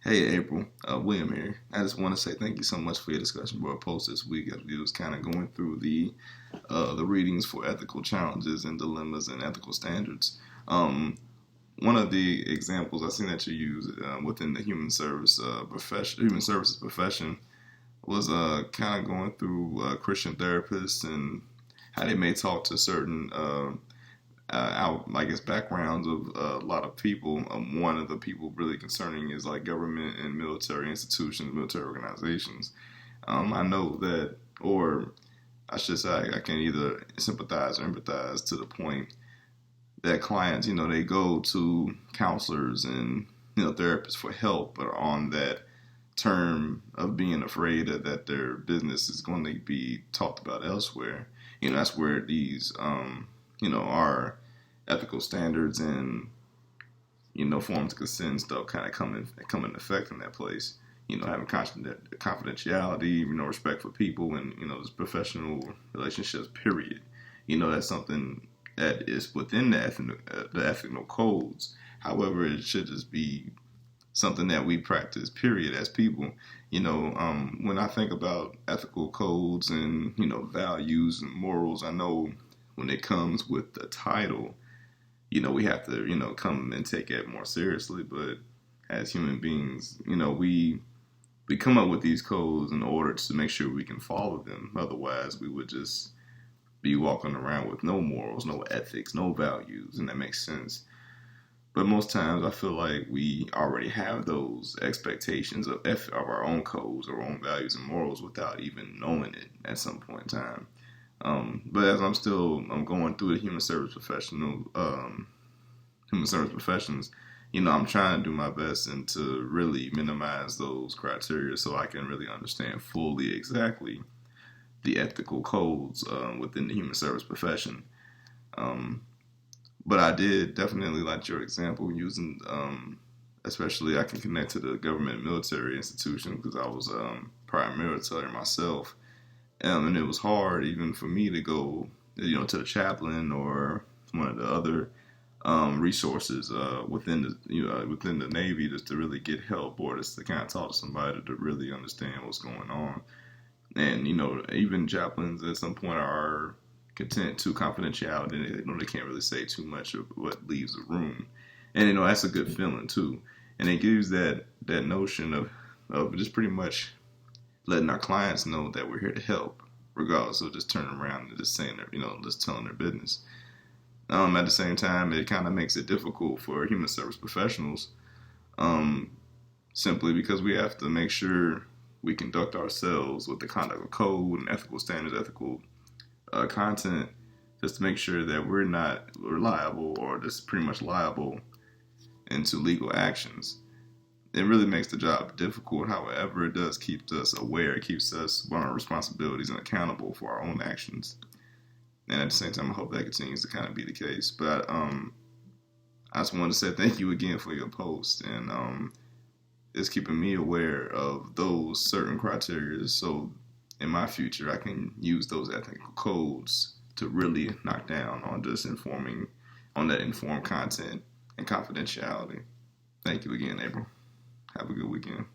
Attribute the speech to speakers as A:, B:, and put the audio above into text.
A: Hey April, William here. I just want to say thank you so much for your discussion board post this week as we was kind of going through the readings for ethical challenges and dilemmas and ethical standards. Um, One of the examples I seen that you use within the human services profession was kind of going through Christian therapists and how they may talk to certain out, I guess, backgrounds of a lot of people. One of the people really concerning is like government and military institutions, military organizations. I know that, or I should say, I can either sympathize or empathize to the point that clients, they go to counselors and therapists for help, but are on that term of being afraid that their business is going to be talked about elsewhere. That's where these, our ethical standards and forms of consent and stuff kind of come in effect in that place. Having confidentiality, respect for people, and just professional relationships. Period. That's something that is within the ethical codes. However, it should just be something that we practice. Period. As people, when I think about ethical codes and values and morals, I know when it comes with the title, we have to, come and take it more seriously. But as human beings, we come up with these codes in order to make sure we can follow them. Otherwise, we would just be walking around with no morals, no ethics, no values, and that makes sense. But most times, I feel like we already have those expectations of our own codes, our own values and morals without even knowing it at some point in time. But as I'm going through the human service professions, I'm trying to do my best and to really minimize those criteria so I can really understand fully exactly the ethical codes within the human service profession. Um, but I did definitely like your example using, especially I can connect to the government and military institution because I was prior military myself. And it was hard even for me to go, to the chaplain or one of the other resources within within the Navy just to really get help or just to kind of talk to somebody to really understand what's going on. And even chaplains at some point are content to confidentiality. They can't really say too much of what leaves the room, and that's a good feeling too. And it gives that notion of just pretty much letting our clients know that we're here to help, regardless of just turning around and just saying just telling their business. At the same time, it kind of makes it difficult for human service professionals, um, simply because we have to make sure we conduct ourselves with the conduct of code and ethical standards, ethical content, just to make sure that we're not reliable or just pretty much liable into legal actions. It really makes the job difficult. However, it does keep us aware. It keeps us on our responsibilities and accountable for our own actions. And at the same time, I hope that continues to kind of be the case. But I just wanted to say thank you again for your post, and it's keeping me aware of those certain criteria. So in my future, I can use those ethical codes to really knock down on just informing on that informed content and confidentiality. Thank you again, April. Have a good weekend.